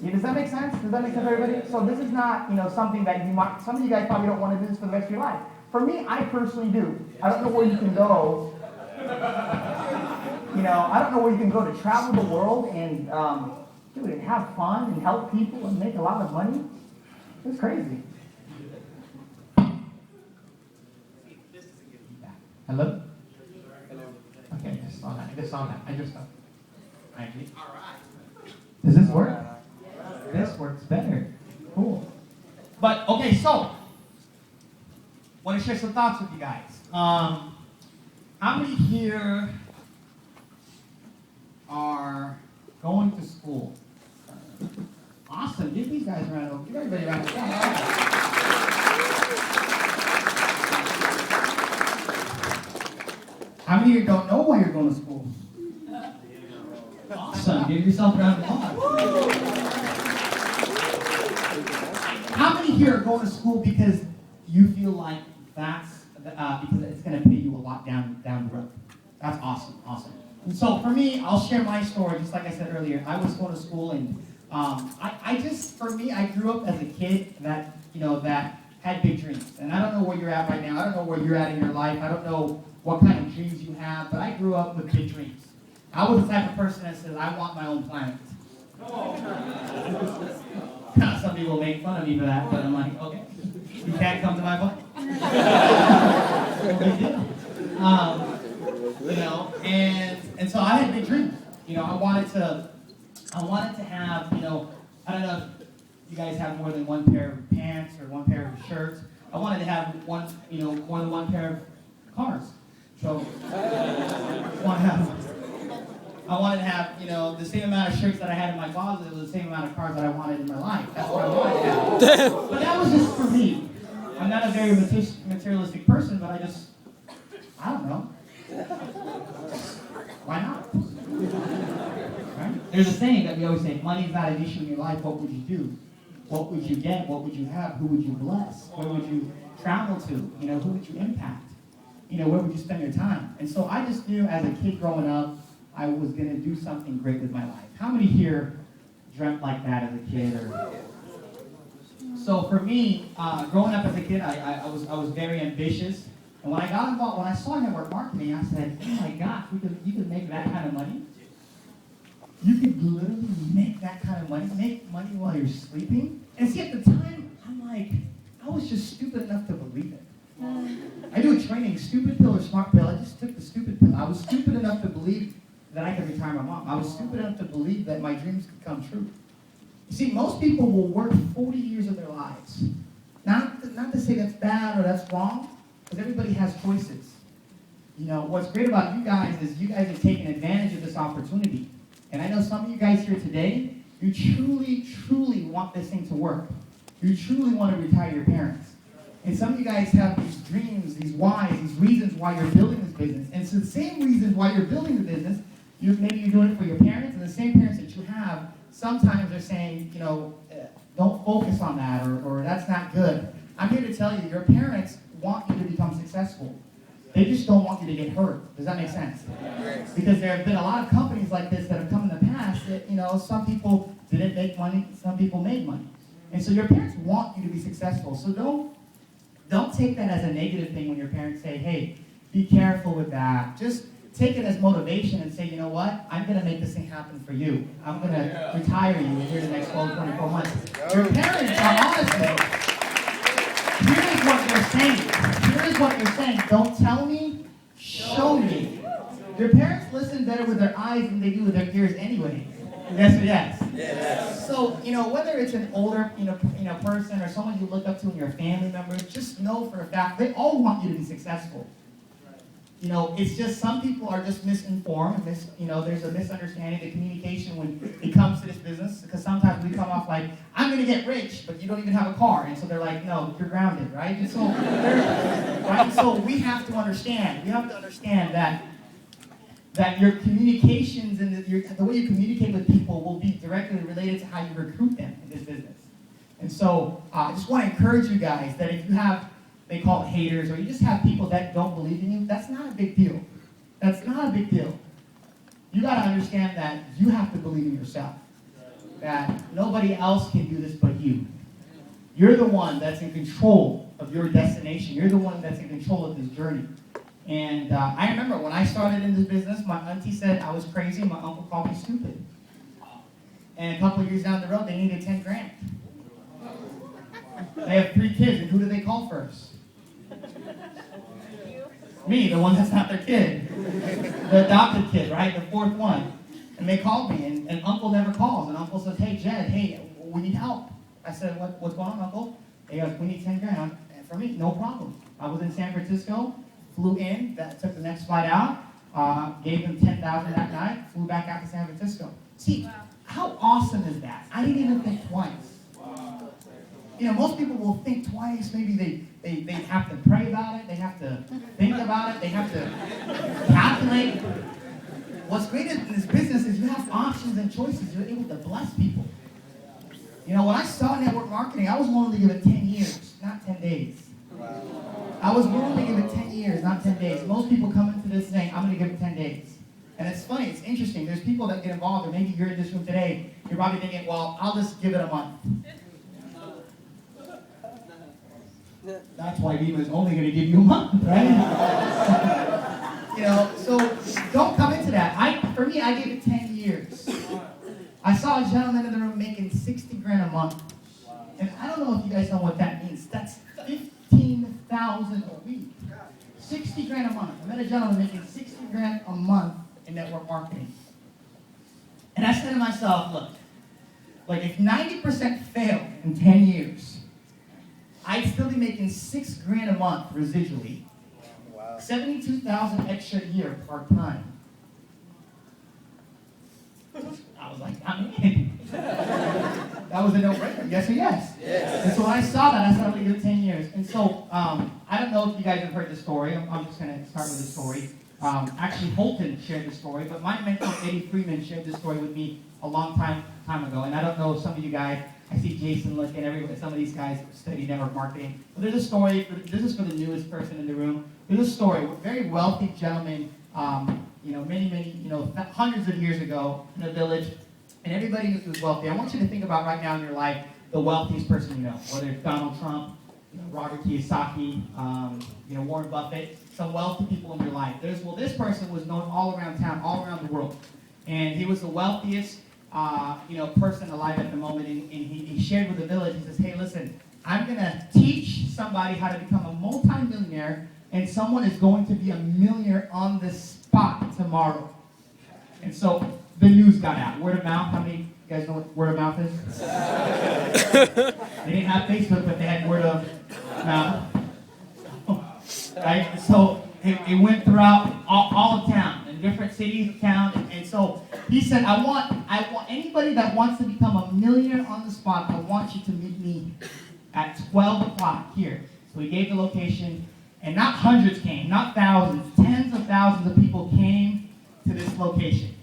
Does that make sense? Does that make sense, everybody? So this is not, something that you might, some of you guys probably don't want to do this for the rest of your life. For me, I personally do. I don't know where you can go. I don't know where you can go to travel the world and, and have fun and help people and make a lot of money. It's crazy. Hello? Okay, I just saw that. I just saw. Thank you. All right. Does this work? This works better. Cool. But, okay, so, want to share some thoughts with you guys. How many here are going to school? Awesome. Give these guys a round of applause. Give everybody a round of applause. How many of you don't know why you're going to school? Awesome. Give yourself a round of applause. How many here are going to school because you feel like that's because it's going to pay you a lot down the road? That's awesome. And so for me, I'll share my story. Just like I said earlier, I was going to school, and I grew up as a kid that had big dreams. And I don't know where you're at right now. I don't know where you're at in your life. I don't know what kind of dreams you have, but I grew up with big dreams. I was the type of person that says, I want my own planet. Some people make fun of me for that, but I'm like, okay, you can't come to my planet. And so I had big dreams. I wanted to have, I don't know if you guys have more than one pair of pants or one pair of shirts. I wanted to have more than one pair of cars. So I wanted to have, the same amount of shirts that I had in my closet was the same amount of cars that I wanted in my life. That's what I wanted to have. But that was just for me. I'm not a very materialistic person, but I don't know. Why not? Right? There's a saying that we always say, money is not an issue in your life. What would you do? What would you get? What would you have? Who would you bless? Where would you travel to? Who would you impact? Where would you spend your time? And so I just knew as a kid growing up, I was going to do something great with my life. How many here dreamt like that as a kid? So for me, growing up as a kid, I was very ambitious. And when I got involved, when I saw network marketing, I said, oh my gosh, you could make that kind of money? You could literally make that kind of money? Make money while you're sleeping? And see, at the time, I'm like, I was just stupid enough to believe it. I do a training, stupid pill or smart pill. I just took the stupid pill. I was stupid enough to believe that I could retire my mom. I was stupid enough to believe that my dreams could come true. You see, most people will work 40 years of their lives. Not to say that's bad or that's wrong, because everybody has choices. What's great about you guys is you guys are taking advantage of this opportunity. And I know some of you guys here today, you truly, truly want this thing to work. You truly want to retire your parents. And some of you guys have these dreams, these whys, these reasons why you're building this business. And so the same reasons why you're building the business, maybe you're doing it for your parents, and the same parents that you have, sometimes they're saying, don't focus on that, or that's not good. I'm here to tell you, your parents want you to become successful. They just don't want you to get hurt. Does that make sense? Because there have been a lot of companies like this that have come in the past that, some people didn't make money, some people made money. And so your parents want you to be successful. So don't take that as a negative thing when your parents say, hey, be careful with that. Just take it as motivation and say, you know what? I'm going to make this thing happen for you. I'm going to retire you here the next 12, 24 months. Your parents are honestly, here's what they're saying. Here's what they're saying. Don't tell me, show me. Your parents listen better with their eyes than they do with their ears anyway. Yes or yes? Yes. So, whether it's an older, person or someone you look up to in your family members, just know for a fact they all want you to be successful. It's just some people are just misinformed. There's a misunderstanding, the communication when it comes to this business, because sometimes we come off like, I'm going to get rich, but you don't even have a car. And so they're like, no, you're grounded, right? And so, right? So we have to understand. We have to understand that your communications and the way you communicate with people will be directly related to how you recruit them in this business. And so I just want to encourage you guys that if you have, they call it haters, or you just have people that don't believe in you, that's not a big deal. That's not a big deal. You got to understand that you have to believe in yourself. That, nobody else can do this but you. You're the one that's in control of your destination. You're the one that's in control of this journey. And I remember when I started in this business, my auntie said I was crazy. My uncle called me stupid. And a couple of years down the road, they needed 10 grand. They have 3 kids, and who do they call first? Me, the one that's not their kid. The adopted kid, right? The 4th one. And they called me, and Uncle never calls. And Uncle says, hey, Jed, hey, we need help. I said, what's going on, Uncle? He goes, we need 10 grand. And for me, no problem. I was in San Francisco, flew in, took the next flight out, gave them $10,000 that night, flew back out to San Francisco. See, how awesome is that? I didn't even think twice. You know, most people will think twice. Maybe they have to pray about it. They have to think about it. They have to calculate. What's great in this business is you have options and choices. You're able to bless people. You know, when I saw network marketing, I was willing to give it 10 years, not 10 days. I was willing to give it 10 years, not 10 days. Most people come into this saying, I'm going to give it 10 days. And it's funny, it's interesting. There's people that get involved, or maybe you're in this room today, you're probably thinking, well, I'll just give it a month. That's why Viva's only going to give you a month, right? You know, so don't come into that. For me, I gave it 10 years. I saw a gentleman in the room making 60 grand a month. And I don't know if you guys know what that means. That's 15,000 a week. 60 grand a month. I met a gentleman making 60 grand a month in network marketing. And I said to myself, look, like if 90% failed in 10 years, I'd still be making 6 grand a month residually. Wow. 72,000 extra a year part-time. I was like, I'm in. That was a no-brainer. Yes or yes? Yes. And so when I saw that, I said, I'm going to give it 10 years. And so I don't know if you guys have heard the story. I'm just going to start with the story. Actually, Holton shared the story, but my mentor, Eddie Freeman, shared this story with me a long time ago. And I don't know if some of you guys, I see Jason looking, some of these guys study network marketing. But there's a story, this is for the newest person in the room. There's a story, a very wealthy gentleman, many, hundreds of years ago in a village, and everybody who's wealthy. I want you to think about right now in your life the wealthiest person you know, whether it's Donald Trump, Robert Kiyosaki, Warren Buffett, some wealthy people in your life. This person was known all around town, all around the world, and he was the wealthiest person alive at the moment, and he shared with the village. He says, hey, listen, I'm going to teach somebody how to become a multi-millionaire, and someone is going to be a millionaire on the spot tomorrow. And so the news got out. Word of mouth. How many of you guys know what word of mouth is? They didn't have Facebook, but they had word of mouth. Right? So it went throughout all of town, in different cities of town. And so he said, I want anybody that wants to become a millionaire on the spot, I want you to meet me at 12 o'clock here. So he gave the location, and not hundreds came, not thousands, tens of thousands of people came to this location.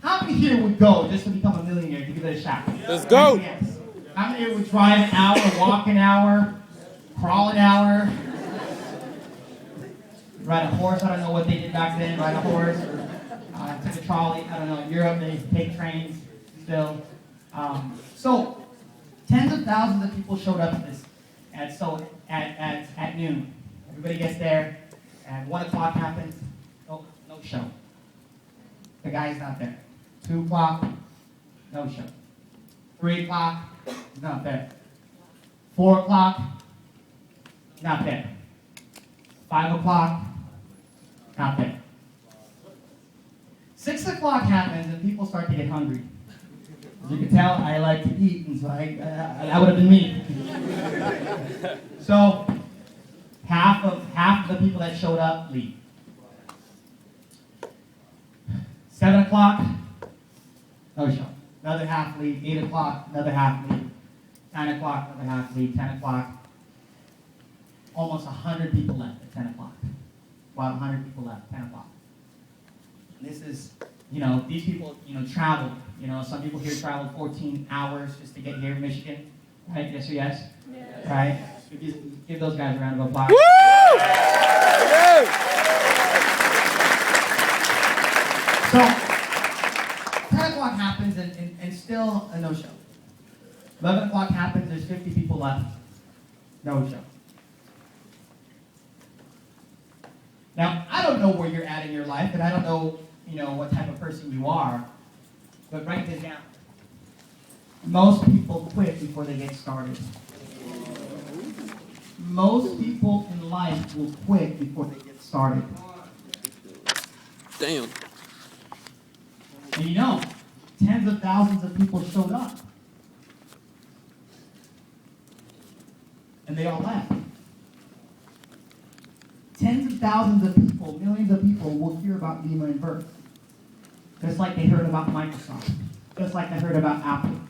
How many here would go just to become a millionaire, to give it a shot? Let's go. Yes. How many here would drive an hour, walk an hour, crawl an hour, ride a horse? I don't know what they did back then, ride a horse, take a trolley. I don't know, in Europe they take trains still. So tens of thousands of people showed up at noon. Everybody gets there, and 1 o'clock happens, no show. The guy's not there. 2 o'clock, no show. 3 o'clock, he's not there. 4 o'clock, not there. 5 o'clock, not there. 6 o'clock happens and people start to get hungry. As you can tell, I like to eat, and so that would have been me. So half of the people that showed up leave. 7 o'clock, no show. Another half leave. 8 o'clock, another half leave. 9 o'clock, another half leave. 10 o'clock. Almost 100 people left at 10 o'clock. About 100 people left at 10 o'clock. And this is, these people, traveled. Some people here traveled 14 hours just to get here in Michigan. Right? Yes or yes? Yes. Right? So give those guys a round of applause. Woo! So, 10 o'clock happens and still a no-show. 11 o'clock happens, there's 50 people left. No show. Now, I don't know where you're at in your life, and I don't know, what type of person you are, but write this down. Most people quit before they get started. Most people in life will quit before they get started. Damn. And tens of thousands of people showed up. And they all left. Tens of thousands of people, millions of people will hear about Lima and Birth. Just like they heard about Microsoft. Just like they heard about Apple.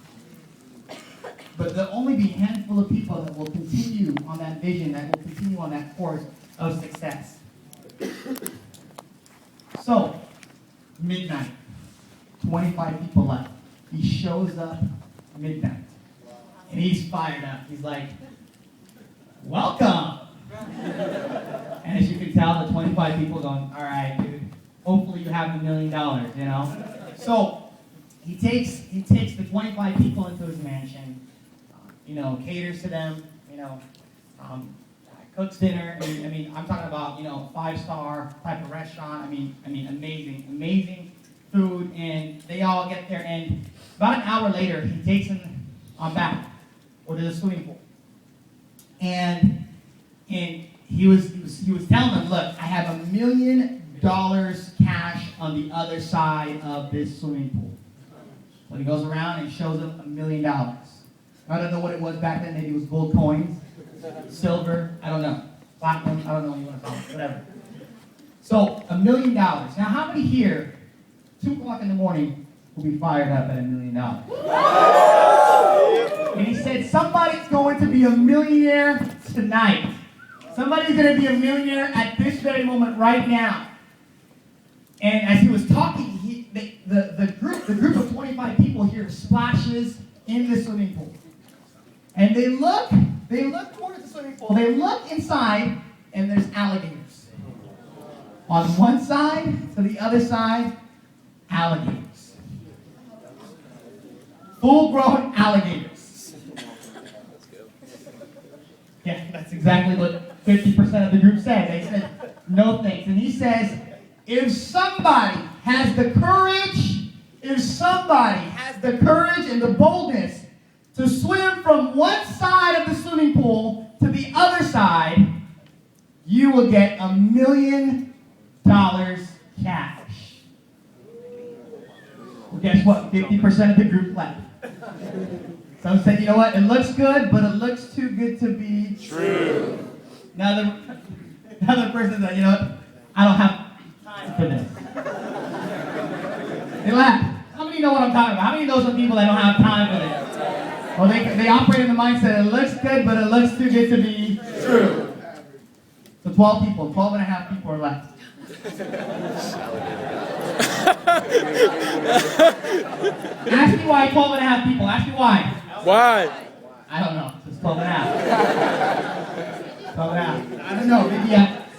But there'll only be a handful of people that will continue on that vision, that will continue on that course of success. So, midnight, 25 people left. He shows up midnight. And he's fired up. He's like, welcome! And as you can tell, the 25 people going, all right, dude, hopefully you have $1 million, So, he takes the 25 people into his mansion, caters to them, cooks dinner. I'm talking about, 5-star type of restaurant. Amazing food. And they all get there. And about an hour later, he takes them on back or to the swimming pool. And he was telling them, look, I have $1 million cash on the other side of this swimming pool. So he goes around and shows them $1 million. I don't know what it was back then. Maybe it was gold coins, silver, I don't know. Platinum, I don't know what you want to call it, whatever. So, $1 million. Now, how many here, 2 o'clock in the morning, will be fired up at $1 million? And he said, somebody's going to be a millionaire tonight. Somebody's going to be a millionaire at this very moment right now. And as he was talking, the group of 25 people here splashes in the swimming pool. And they look towards the swimming pool. They look inside, and there's alligators. On one side to the other side, alligators. Full-grown alligators. Yeah, that's exactly what 50% of the group said. They said, no thanks. And he says, if somebody has the courage and the boldness to swim from one side of the swimming pool to the other side, you will get $1 million cash. Well, guess what? 50% of the group left. Some said, you know what? It looks good, but it looks too good to be true. Now the person said, you know what? I don't have time for this. They laugh. How many know what I'm talking about? How many know some people that don't have time for this? Well, they operate in the mindset, it looks good, but it looks too good to be true. So 12 and a half people are left. Ask me why 12 and a half people. Ask me why. Why? I don't know. It's 12 and a half. 12 and a half. I don't know.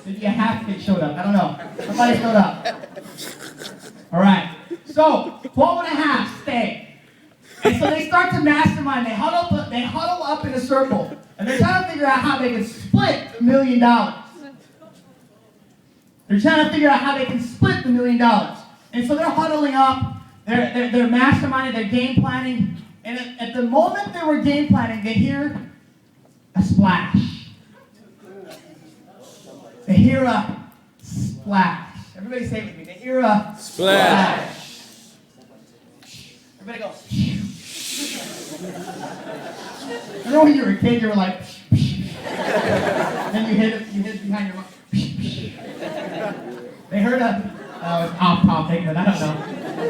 Maybe a half kid showed up. I don't know. Somebody showed up. All right. So 12 and a half stay. And so they start to mastermind. They huddle up in a circle. And they're trying to figure out how they can split $1 million. They're trying to figure out how they can split the $1 million. And so they're huddling up. They're masterminding. They're game planning. And at the moment they were game planning, they hear a splash. They hear a splash. Everybody say it with me. They hear a splash. Everybody go. I know when you were a kid, you were like, then you hit behind your mouth. They heard a, it's off topic, but I don't know.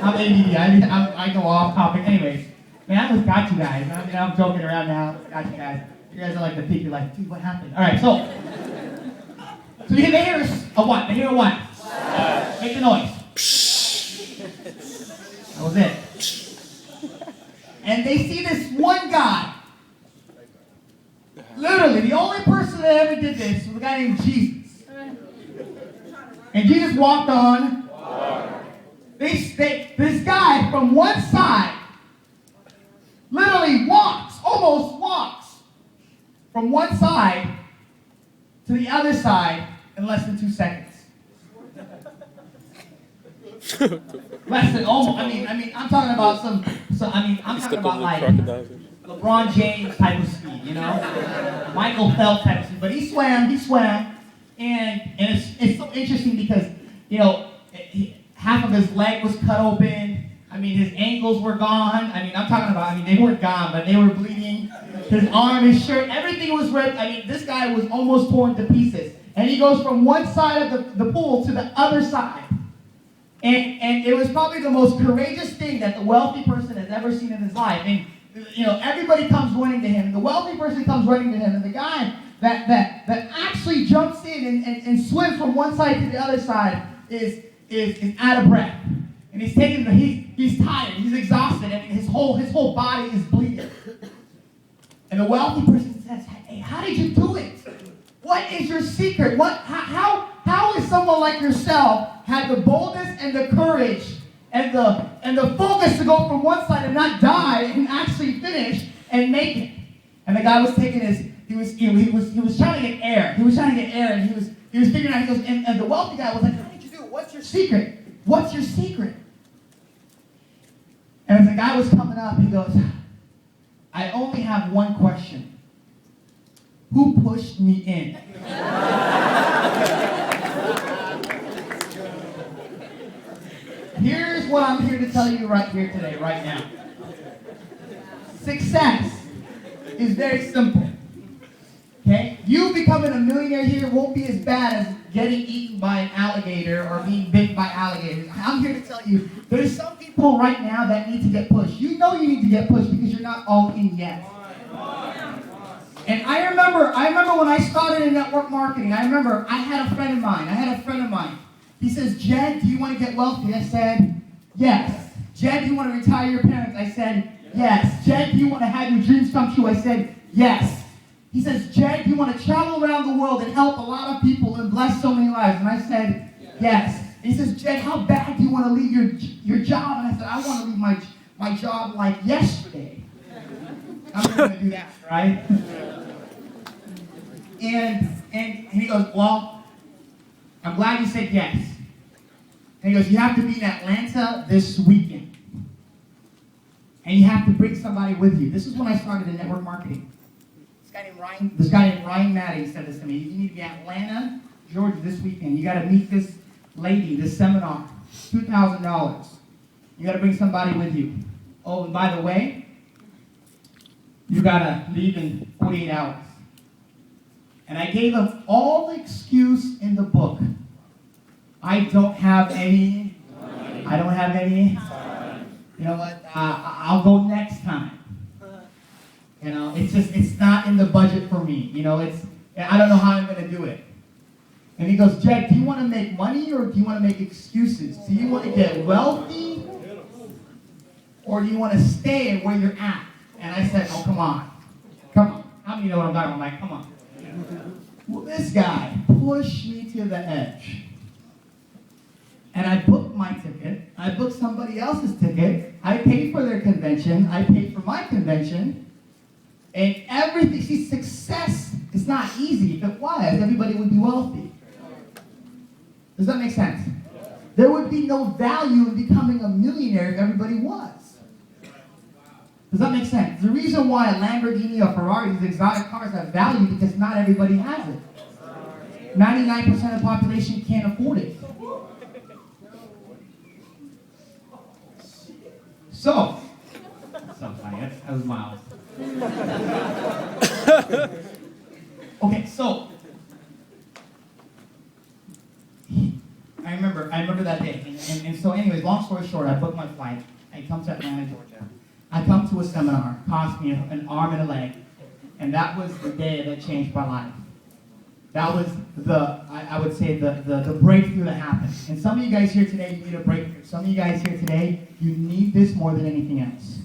I'm ADD, I go off topic. Anyways, man, I just got you guys. I'm joking around now. Got you guys. You guys are like the peak. You're like, dude, what happened? All right, so they hear a what? They hear a what? Make the noise. That was it. And they see this one guy. Literally, the only person that ever did this was a guy named Jesus. And Jesus walked on. This guy from one side literally walks almost walks from one side to the other side in less than 2 seconds. Less than almost. I'm talking about I'm talking about like LeBron James type of speed, you know, Michael Phelps type of speed. But he swam, and it's so interesting because, you know, half of his leg was cut open. I mean, his ankles were gone. I'm talking about, they weren't gone, but they were bleeding. His arm, his shirt, everything was ripped. This guy was almost torn to pieces. And he goes from one side of the pool to the other side. And it was probably the most courageous thing that the wealthy person has ever seen in his life. And, you know, everybody comes running to him. The wealthy person comes running to him. And the guy that actually jumps in and swims from one side to the other side is out of breath. And he's tired, he's exhausted, and his whole body is bleeding. And the wealthy person says, hey, how did you do it? What is your secret? How is someone like yourself had the boldness and the courage and the focus to go from one side and not die and actually finish and make it? And the guy was taking he was trying to get air. He was trying to get air, and he was figuring out. He goes, and the wealthy guy was like, how did you do it? What's your secret? What's your secret? And as the guy was coming up, he goes, I only have one question. Who pushed me in? Here's what I'm here to tell you right here today, right now. Success is very simple. Okay? You becoming a millionaire here won't be as bad as getting eaten by an alligator or being bit by alligators. I'm here to tell you, there's some people right now that need to get pushed. You know you need to get pushed because you're not all in yet. And I remember when I started in network marketing, I had a friend of mine. He says, Jed, do you want to get wealthy? I said, yes. Jed, do you want to retire your parents? I said, yes. Jed, do you want to have your dreams come true? I said, yes. He says, Jed, do you want to travel around the world and help a lot of people and bless so many lives? And I said, yes. And he says, Jed, how bad do you want to leave your job? And I said, I want to leave my job like yesterday. I'm not going to do that, right? And he goes, well, I'm glad you said yes. And he goes, you have to be in Atlanta this weekend. And you have to bring somebody with you. This is when I started in network marketing. This guy named Ryan Maddie said this to me. You need to be in Atlanta, Georgia this weekend. You got to meet this lady, this seminar, $2,000. You got to bring somebody with you. Oh, and by the way, you got to leave in 48 hours. And I gave him all the excuse in the book. I don't have any. You know what? I'll go next time. You know, it's not in the budget for me. You know, I don't know how I'm going to do it. And he goes, Jed, do you want to make money or do you want to make excuses? Do you want to get wealthy or do you want to stay where you're at? And I said, oh, come on. How many know what I'm talking about? I'm like, come on. Well, this guy pushed me to the edge. And I booked my ticket. I booked somebody else's ticket. I paid for their convention. I paid for my convention. And everything, see, success is not easy. If it was, everybody would be wealthy. Does that make sense? There would be no value in becoming a millionaire if everybody was. Does that make sense? The reason why a Lamborghini or Ferrari, these exotic cars have value because not everybody has it. 99% of the population can't afford it. So funny, that was mild. Okay, so I remember that day, and so anyways, long story short, I booked my flight. I come to Atlanta, Georgia. I come to a seminar, cost me an arm and a leg, and that was the day that changed my life. That was I would say the breakthrough that happened. And some of you guys here today, you need a breakthrough. Some of you guys here today, you need this more than anything else.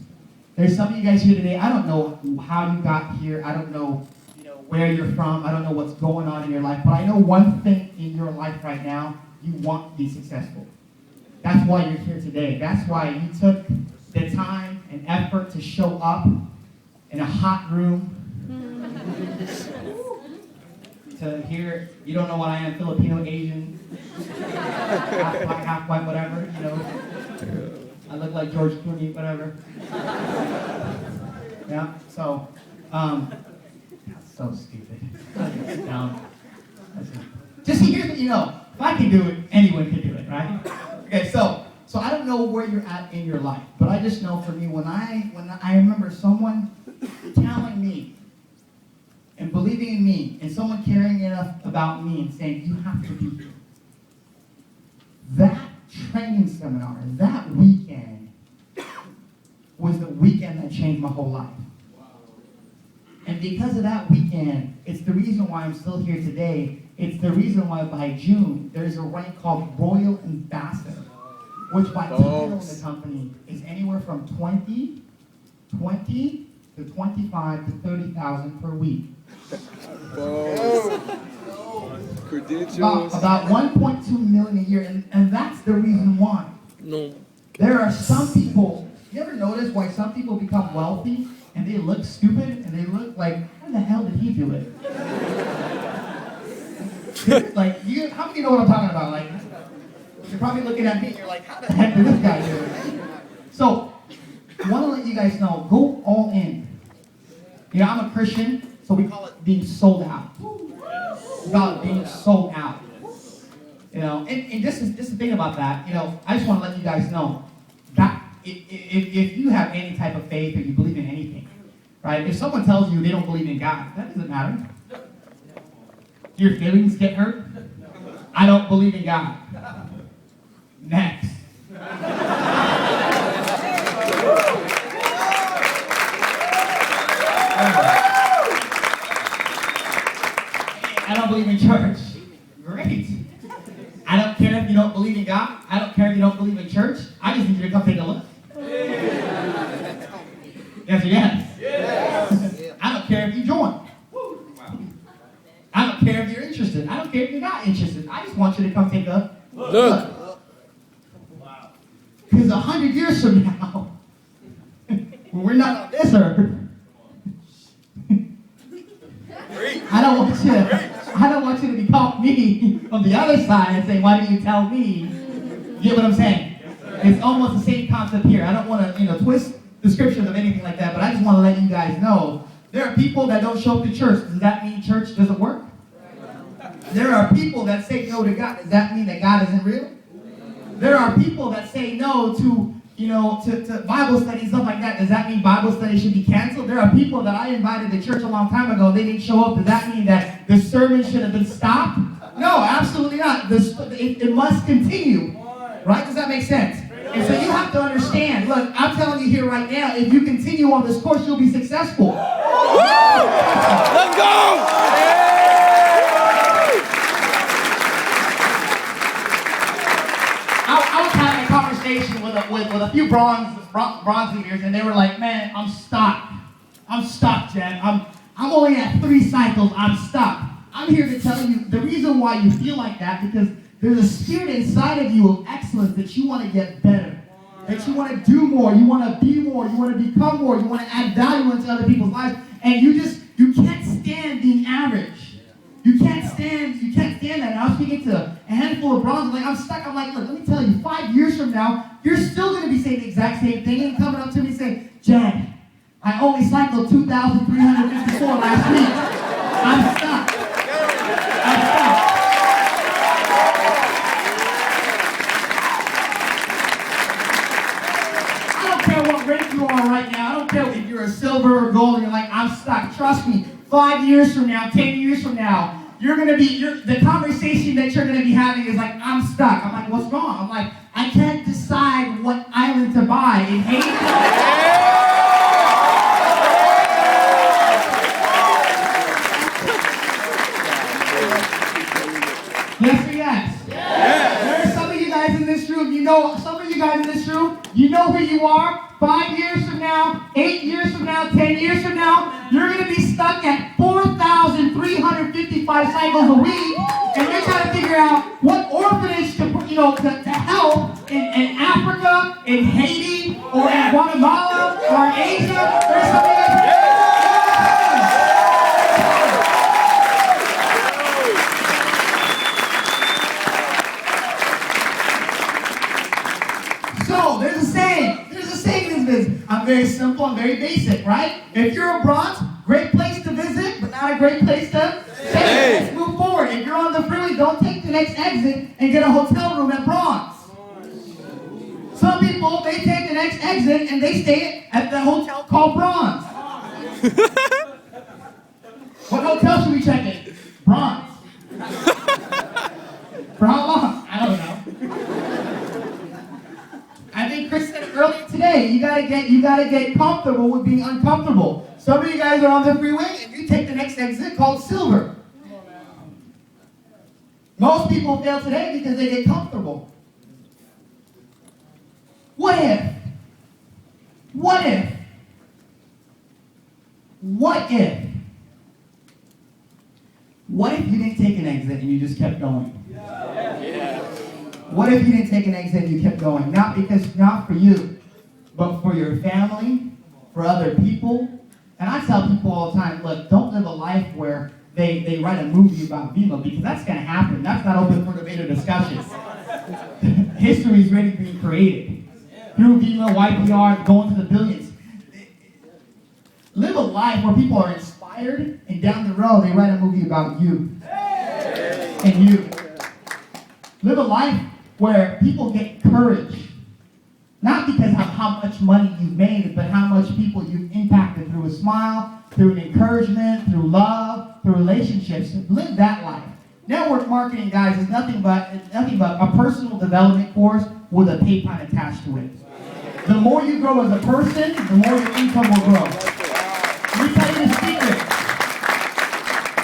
There's some of you guys here today, I don't know how you got here. I don't know, where you're from. I don't know what's going on in your life. But I know one thing in your life right now, you want to be successful. That's why you're here today. That's why you took the time and effort to show up in a hot room to hear, you don't know what I am, Filipino, Asian, half black, half white, whatever, you know. I look like George Clooney, whatever. Yeah, so, that's so stupid. Just here's what you know. If I can do it, anyone can do it, right? Okay, so I don't know where you're at in your life, but I just know for me, when I remember someone telling me and believing in me, and someone caring enough about me and saying, you have to be here. That training seminar, that weekend, was the weekend that changed my whole life. And because of that weekend, it's the reason why I'm still here today. It's the reason why by June, there's a rank called Royal Ambassador, which by title in the company is anywhere from 20 to 25 to 30,000 per week. Credentials. About 1.2 million a year, and that's the reason why. No. There are some people, you ever notice why some people become wealthy and they look stupid and they look like, how the hell did he do it? Like, how many know what I'm talking about? Like, you're probably looking at me and you're like, how the heck did this guy do it? So, I want to let you guys know, go all in. You know, I'm a Christian, so we call it being sold out. We call it being sold out. You know, and this is the thing about that. You know, I just want to let you guys know that if you have any type of faith or you believe in anything, right? If someone tells you they don't believe in God, that doesn't matter. Your feelings get hurt. I don't believe in God. Next. I don't believe in church. Great. I don't care if you don't believe in God. I don't care if you don't believe in church. I just need you to come take a look. Yes or yes? Yes. I don't care if you join. I don't care if you're interested. I don't care if you're not interested. I just want you to come take a look. Because 100 years from now, when we're not on this earth, I don't want you to be calling me on the other side and saying, why didn't you tell me? You get what I'm saying? It's almost the same concept here. I don't want to, twist the scriptures of anything like that, but I just want to let you guys know there are people that don't show up to church. Does that mean church doesn't work? There are people that say no to God. Does that mean that God isn't real? There are people that say no to Bible study and stuff like that. Does that mean Bible study should be canceled? There are people that I invited to church a long time ago. They didn't show up. Does that mean that the sermon should have been stopped? No, absolutely not. It must continue. Right? Does that make sense? And so you have to understand. Look, I'm telling you here right now, if you continue on this course, you'll be successful. Let's go! I was having a conversation with a few bronze leaders, and they were like, "Man, I'm stuck. I'm stuck, Jen. I'm only at 3 cycles. I'm stuck." I'm here to tell you the reason why you feel like that, because there's a spirit inside of you of excellence that you want to get better, that you want to do more, you want to be more, you want to become more, you want to add value into other people's lives, and you can't stand being average. You can't stand that. And I was speaking to a handful of bronze, like, I'm stuck. I'm like, look, let me tell you, 5 years from now, you're still going to be saying the exact same thing and coming up to me and saying, Jed, I only cycled 2,354 last week. I'm stuck. I don't care what rank you are right now. I don't care if you're a silver or gold and you're like, I'm stuck. Trust me, 5 years from now, 10 years from now, the conversation that you're going to be having is like, I'm stuck. I'm like, what's wrong? I'm like, I can't decide what island to buy in Haiti. Yes or yes? Yes. There are some of you guys in this room, you know who you are. 5 years from now, 8 years from now, 10 years from now, you're going to be stuck at 4,355 cycles a week, and you're trying to figure out what orphanage to help in Africa, in Haiti, or in Guatemala, or in Asia. There's some of you guys. simple and very basic, right? If you're a bronze, great place to visit, but not a great place to stay. Let's move forward. If you're on the freeway, don't take the next exit and get a hotel room at bronze. Some people, they take the next exit and they stay at the hotel called bronze. What hotel should we check in? Bronze. For how long? I don't know. I think Chris said it earlier today. You gotta get comfortable with being uncomfortable. Some of you guys are on the freeway and you take the next exit called silver. Most people fail today because they get comfortable. What if? What if? What if? What if you didn't take an exit and you just kept going? Yeah. What if you didn't take an exit and you kept going? Not for you, but for your family, for other people. And I tell people all the time, look, don't live a life where they write a movie about Vima, because that's going to happen. That's not open for debate or discussion. History is already being created. Through Vima, YPR, going to the billions. Live a life where people are inspired, and down the road, they write a movie about you. And you. Live a life where people get courage. Not because of how much money you've made, but how much people you've impacted through a smile, through an encouragement, through love, through relationships. Live that life. Network marketing, guys, is nothing but a personal development course with a pay plan attached to it. The more you grow as a person, the more your income will grow. Let me tell you the secret.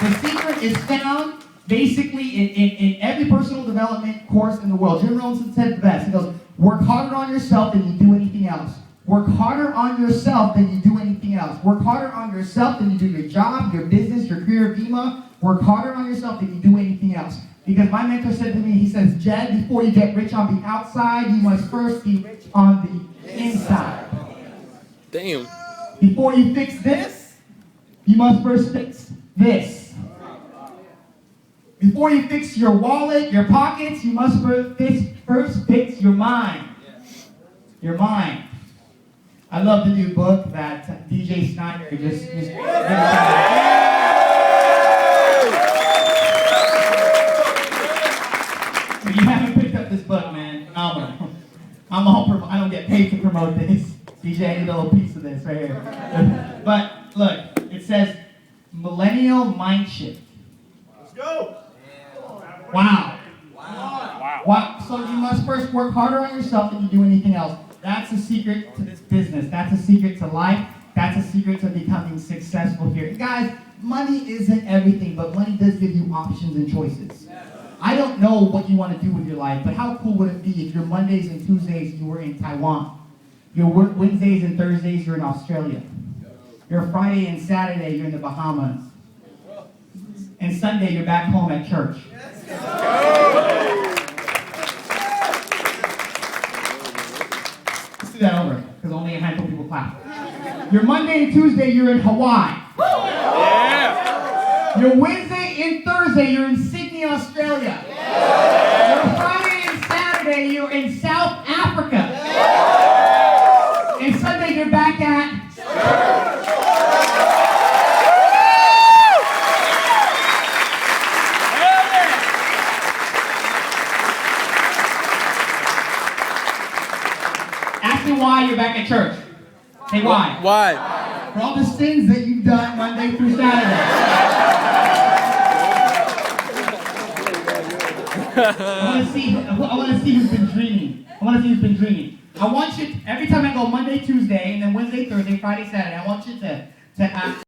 The secret is found basically in every personal development course in the world. Jim Rohn said it best. He goes, work harder on yourself than you do anything else. Work harder on yourself than you do anything else. Work harder on yourself than you do your job, your business, your career, Vima. Work harder on yourself than you do anything else. Because my mentor said to me, he says, Jed, before you get rich on the outside, you must first be rich on the inside. Damn. Before you fix this, you must first fix this. Before you fix your wallet, your pockets, you must first fix your mind. Your mind. I love the new book that DJ Snyder just If you haven't picked up this book, man, phenomenal. I don't get paid to promote this. DJ, I need a little piece of this right here. But look, it says Millennial Mind Shift. Let's go. Wow. So you must first work harder on yourself than you do anything else. That's the secret to this business. That's a secret to life. That's a secret to becoming successful here. Guys, money isn't everything, but money does give you options and choices. I don't know what you want to do with your life, but how cool would it be if your Mondays and Tuesdays you were in Taiwan? Your Wednesdays and Thursdays you're in Australia. Your Friday and Saturday you're in the Bahamas. And Sunday you're back home at church. Let's do that over, because only a handful of people clap. Your Monday and Tuesday you're in Hawaii. Yeah. Your Wednesday and Thursday you're in Sydney, Australia. Your Friday and Saturday you're in South Africa. And Sunday you're back at church. Ask me why you're back at church. Say why. Why? For all the sins that you've done Monday through Saturday. I want to see who's been dreaming. I want you, every time I go Monday, Tuesday, and then Wednesday, Thursday, Friday, Saturday, I want you to ask